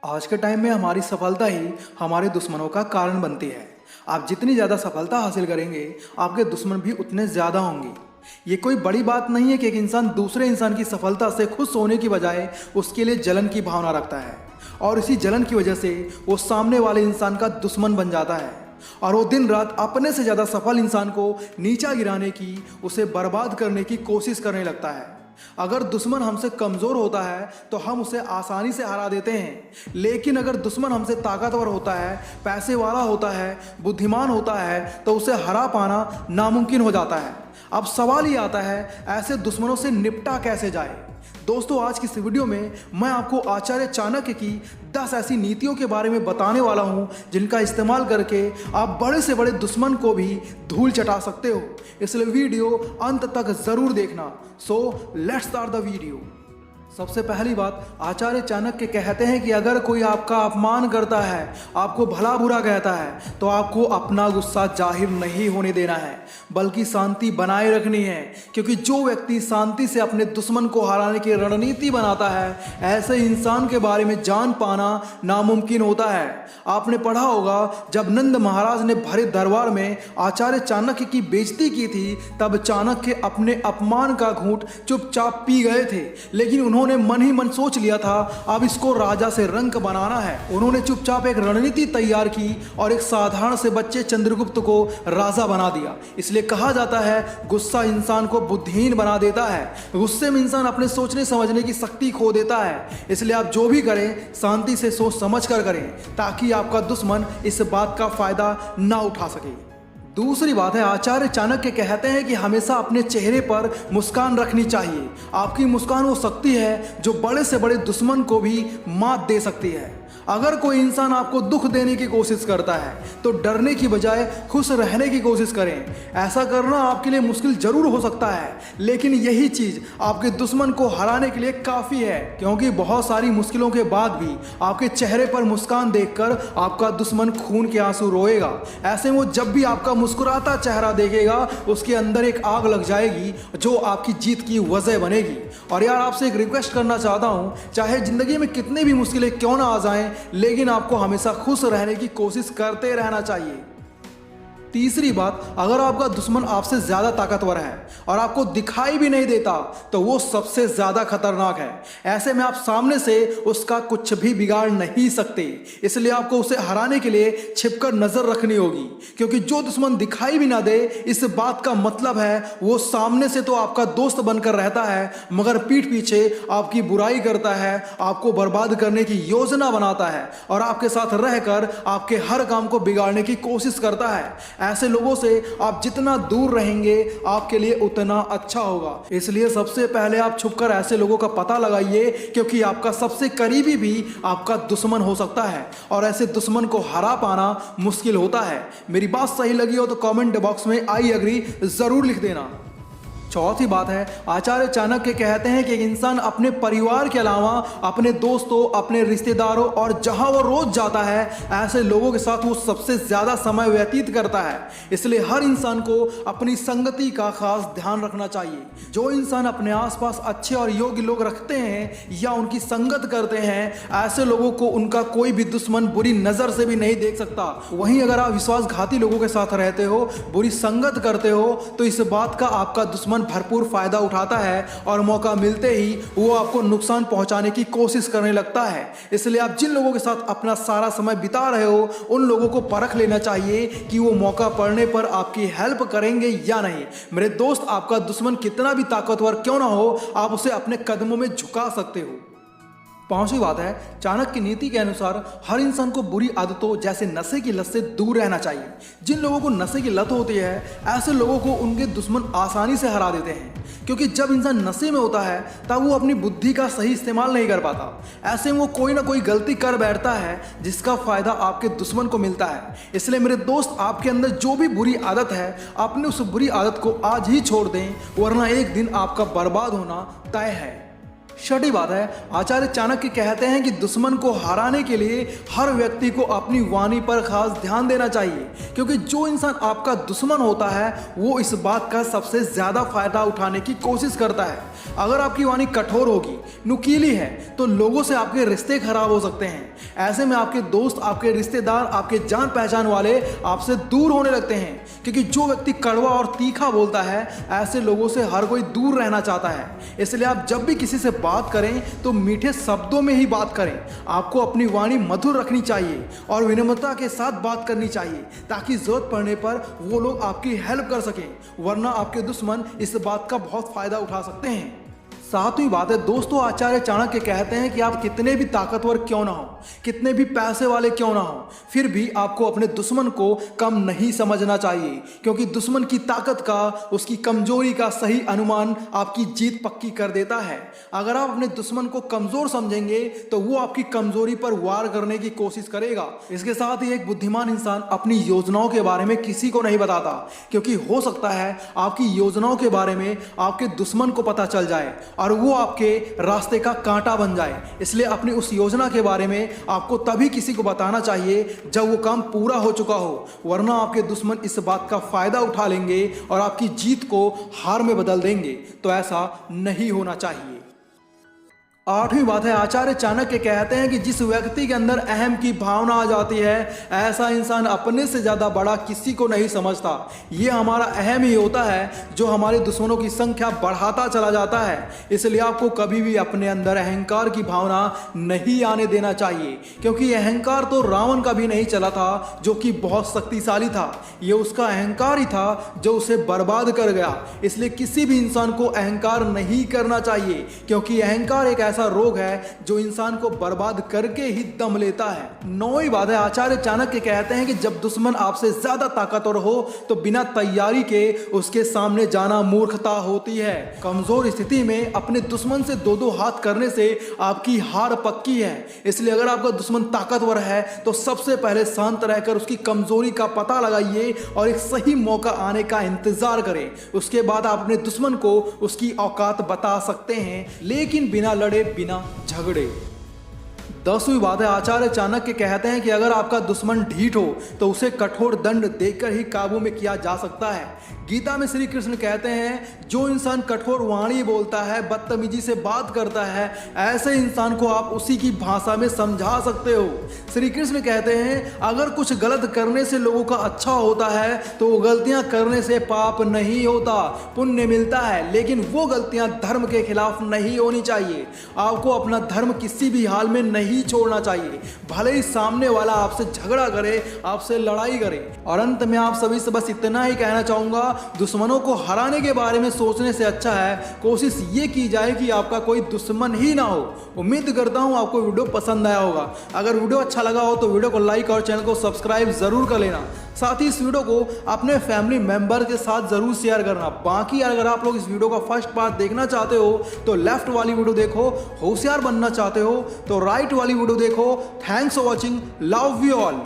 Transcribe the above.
आज के टाइम में हमारी सफलता ही हमारे दुश्मनों का कारण बनती है। आप जितनी ज़्यादा सफलता हासिल करेंगे, आपके दुश्मन भी उतने ज़्यादा होंगे। ये कोई बड़ी बात नहीं है कि एक इंसान दूसरे इंसान की सफलता से खुश होने की बजाय उसके लिए जलन की भावना रखता है और इसी जलन की वजह से वो सामने वाले इंसान का दुश्मन बन जाता है और वो दिन रात अपने से ज़्यादा सफल इंसान को नीचा गिराने की, उसे बर्बाद करने की कोशिश करने लगता है। अगर दुश्मन हमसे कमज़ोर होता है तो हम उसे आसानी से हरा देते हैं, लेकिन अगर दुश्मन हमसे ताकतवर होता है, पैसे वाला होता है, बुद्धिमान होता है तो उसे हरा पाना नामुमकिन हो जाता है। अब सवाल ये आता है, ऐसे दुश्मनों से निपटा कैसे जाए। दोस्तों, आज की इस वीडियो में मैं आपको आचार्य चाणक्य की 10 ऐसी नीतियों के बारे में बताने वाला हूं जिनका इस्तेमाल करके आप बड़े से बड़े दुश्मन को भी धूल चटा सकते हो। इसलिए वीडियो अंत तक जरूर देखना। So let's start the video. सबसे पहली बात, आचार्य चाणक्य कहते हैं कि अगर कोई आपका अपमान करता है, आपको भला बुरा कहता है, तो आपको अपना गुस्सा जाहिर नहीं होने देना है, बल्कि शांति बनाए रखनी है। क्योंकि जो व्यक्ति शांति से अपने दुश्मन को हराने की रणनीति बनाता है, ऐसे इंसान के बारे में जान पाना नामुमकिन होता है। आपने पढ़ा होगा, जब नंद महाराज ने भरे दरबार में आचार्य चाणक्य की बेइज्जती की थी, तब चाणक्य अपने अपमान का घूंट चुपचाप पी गए थे, लेकिन उन्होंने मन ही मन सोच लिया था अब इसको राजा से रंक बनाना है। उन्होंने चुपचाप एक रणनीति तैयार की और एक साधारण से बच्चे चंद्रगुप्त को राजा बना दिया। इसलिए कहा जाता है, गुस्सा इंसान को बुद्धिहीन बना देता है। गुस्से में इंसान अपने सोचने समझने की शक्ति खो देता है। इसलिए आप जो भी करें, शांति से सोच समझ कर करें, ताकि आपका दुश्मन इस बात का फायदा ना उठा सके। दूसरी बात है, आचार्य चाणक्य कहते हैं कि हमेशा अपने चेहरे पर मुस्कान रखनी चाहिए। आपकी मुस्कान वो शक्ति है जो बड़े से बड़े दुश्मन को भी मात दे सकती है। अगर कोई इंसान आपको दुख देने की कोशिश करता है तो डरने की बजाय खुश रहने की कोशिश करें। ऐसा करना आपके लिए मुश्किल जरूर हो सकता है, लेकिन यही चीज़ आपके दुश्मन को हराने के लिए काफ़ी है, क्योंकि बहुत सारी मुश्किलों के बाद भी आपके चेहरे पर मुस्कान देखकर आपका दुश्मन खून के आंसू रोएगा। ऐसे में वो जब भी आपका मुस्कुराता चेहरा देखेगा, उसके अंदर एक आग लग जाएगी जो आपकी जीत की वजह बनेगी। और यार, आपसे एक रिक्वेस्ट करना चाहता हूँ, चाहे ज़िंदगी में कितनी भी मुश्किलें क्यों ना आ जाएं, लेकिन आपको हमेशा खुश रहने की कोशिश करते रहना चाहिए। तीसरी बात, अगर आपका दुश्मन आपसे ज़्यादा ताकतवर है और आपको दिखाई भी नहीं देता, तो वो सबसे ज़्यादा खतरनाक है। ऐसे में आप सामने से उसका कुछ भी बिगाड़ नहीं सकते। इसलिए आपको उसे हराने के लिए छिपकर नज़र रखनी होगी, क्योंकि जो दुश्मन दिखाई भी ना दे, इस बात का मतलब है वो सामने से तो आपका दोस्त बनकर रहता है, मगर पीठ पीछे आपकी बुराई करता है, आपको बर्बाद करने की योजना बनाता है और आपके साथ रहकर आपके हर काम को बिगाड़ने की कोशिश करता है। ऐसे लोगों से आप जितना दूर रहेंगे, आपके लिए उतना अच्छा होगा। इसलिए सबसे पहले आप छुपकर ऐसे लोगों का पता लगाइए, क्योंकि आपका सबसे करीबी भी आपका दुश्मन हो सकता है और ऐसे दुश्मन को हरा पाना मुश्किल होता है। मेरी बात सही लगी हो तो कमेंट बॉक्स में आई एग्री जरूर लिख देना। चौथी बात है, आचार्य चाणक्य कहते हैं कि एक इंसान अपने परिवार के अलावा अपने दोस्तों, अपने रिश्तेदारों और जहां वो रोज जाता है, ऐसे लोगों के साथ वो सबसे ज्यादा समय व्यतीत करता है। इसलिए हर इंसान को अपनी संगति का खास ध्यान रखना चाहिए। जो इंसान अपने आसपास अच्छे और योग्य लोग रखते हैं या उनकी संगत करते हैं, ऐसे लोगों को उनका कोई भी दुश्मन बुरी नजर से भी नहीं देख सकता। वहीं अगर आप विश्वासघाती लोगों के साथ रहते हो, बुरी संगत करते हो, तो इस बात का आपका दुश्मन भरपूर फायदा उठाता है और मौका मिलते ही वो आपको नुकसान पहुंचाने की कोशिश करने लगता है। इसलिए आप जिन लोगों के साथ अपना सारा समय बिता रहे हो, उन लोगों को परख लेना चाहिए कि वो मौका पड़ने पर आपकी हेल्प करेंगे या नहीं। मेरे दोस्त, आपका दुश्मन कितना भी ताकतवर क्यों ना हो, आप उसे अपने कदमों में झुका सकते हो। पांचवी बात है, चाणक्य की नीति के अनुसार हर इंसान को बुरी आदतों जैसे नशे की लत से दूर रहना चाहिए। जिन लोगों को नशे की लत होती है, ऐसे लोगों को उनके दुश्मन आसानी से हरा देते हैं, क्योंकि जब इंसान नशे में होता है तब वो अपनी बुद्धि का सही इस्तेमाल नहीं कर पाता। ऐसे में वो कोई ना कोई गलती कर बैठता है जिसका फायदा आपके दुश्मन को मिलता है। इसलिए मेरे दोस्त, आपके अंदर जो भी बुरी आदत है, अपने उस बुरी आदत को आज ही छोड़ दें, वरना एक दिन आपका बर्बाद होना तय है। छठी बात है, आचार्य चाणक्य कहते हैं कि दुश्मन को हराने के लिए हर व्यक्ति को अपनी वाणी पर खास ध्यान देना चाहिए, क्योंकि जो इंसान आपका दुश्मन होता है वो इस बात का सबसे ज्यादा फायदा उठाने की कोशिश करता है। अगर आपकी वाणी कठोर होगी, नुकीली है, तो लोगों से आपके रिश्ते खराब हो सकते हैं। ऐसे में आपके दोस्त, आपके रिश्तेदार, आपके जान पहचान वाले आपसे दूर होने लगते हैं, क्योंकि जो व्यक्ति कड़वा और तीखा बोलता है ऐसे लोगों से हर कोई दूर रहना चाहता है। इसलिए आप जब भी किसी से बात करें तो मीठे शब्दों में ही बात करें। आपको अपनी वाणी मधुर रखनी चाहिए और विनम्रता के साथ बात करनी चाहिए, ताकि जरूरत पड़ने पर वो लोग आपकी हेल्प कर सकें, वरना आपके दुश्मन इस बात का बहुत फायदा उठा सकते हैं। सातवीं बात है दोस्तों, आचार्य चाणक्य कहते हैं कि आप कितने भी ताकतवर क्यों ना हो, कितने भी पैसे वाले क्यों ना हो, फिर भी आपको अपने दुश्मन को कम नहीं समझना चाहिए, क्योंकि दुश्मन की ताकत का, उसकी कमजोरी का सही अनुमान आपकी जीत पक्की कर देता है। अगर आप अपने दुश्मन को कमजोर समझेंगे तो वो आपकी कमजोरी पर वार करने की कोशिश करेगा। इसके साथ ही एक बुद्धिमान इंसान अपनी योजनाओं के बारे में किसी को नहीं बताता, क्योंकि हो सकता है आपकी योजनाओं के बारे में आपके दुश्मन को पता चल जाए और वो आपके रास्ते का कांटा बन जाए। इसलिए अपनी उस योजना के बारे में आपको तभी किसी को बताना चाहिए जब वो काम पूरा हो चुका हो, वरना आपके दुश्मन इस बात का फायदा उठा लेंगे और आपकी जीत को हार में बदल देंगे। तो ऐसा नहीं होना चाहिए। आठवीं बात है, आचार्य चाणक्य कहते हैं कि जिस व्यक्ति के अंदर अहम की भावना आ जाती है, ऐसा इंसान अपने से ज्यादा बड़ा किसी को नहीं समझता। ये हमारा अहम ही होता है जो हमारे दुश्मनों की संख्या बढ़ाता चला जाता है। इसलिए आपको कभी भी अपने अंदर अहंकार की भावना नहीं आने देना चाहिए, क्योंकि अहंकार तो रावण का भी नहीं चला था, जो कि बहुत शक्तिशाली था। ये उसका अहंकार ही था जो उसे बर्बाद कर गया। इसलिए किसी भी इंसान को अहंकार नहीं करना चाहिए, क्योंकि अहंकार एक ऐसा रोग है जो इंसान को बर्बाद करके ही दम लेता है। नौवीं बात है, आचार्य चाणक्य कहते हैं कि जब दुश्मन आपसे ज्यादा ताकतवर हो तो बिना तैयारी के उसके सामने जाना मूर्खता होती है। कमजोर स्थिति में अपने दुश्मन से दो हाथ करने से आपकी हार पक्की है। इसलिए अगर आपका दुश्मन ताकतवर है तो सबसे पहले शांत रहकर उसकी कमजोरी का पता लगाइए और एक सही मौका आने का इंतजार करें। उसके बाद आप अपने दुश्मन को उसकी औकात बता सकते हैं, लेकिन बिना लड़े, बिना झगड़े। 10वीं बात है, आचार्य चाणक्य कहते हैं कि अगर आपका दुश्मन ढीठ हो तो उसे कठोर दंड देकर ही काबू में किया जा सकता है। गीता में श्री कृष्ण कहते हैं जो इंसान कठोर वाणी बोलता है, बदतमीजी से बात करता है, ऐसे इंसान को आप उसी की भाषा में समझा सकते हो। श्री कृष्ण कहते हैं अगर कुछ गलत करने से लोगों का अच्छा होता है तो गलतियां करने से पाप नहीं होता, पुण्य मिलता है, लेकिन वो गलतियां धर्म के खिलाफ नहीं होनी चाहिए। आपको अपना धर्म किसी भी हाल में नहीं छोड़ना चाहिए, भले ही सामने वाला आपसे झगड़ा करे, आपसे लड़ाई करे। और अंत में आप सभी से बस इतना ही कहना चाहूंगा, दुश्मनों को हराने के बारे में सोचने से अच्छा है कोशिश ये की जाए कि आपका कोई दुश्मन ही ना हो। उम्मीद करता हूं आपको वीडियो पसंद आया होगा। अगर वीडियो अच्छा लगा हो तो वीडियो को लाइक और चैनल को सब्सक्राइब जरूर कर लेना। साथ ही इस वीडियो को अपने फैमिली मेंबर के साथ जरूर शेयर करना। बाकी अगर आप लोग इस वीडियो का फर्स्ट पार्ट देखना चाहते हो तो लेफ्ट वाली वीडियो देखो, होशियार बनना चाहते हो तो राइट वाली वीडियो देखो। Thanks for watching, love you all.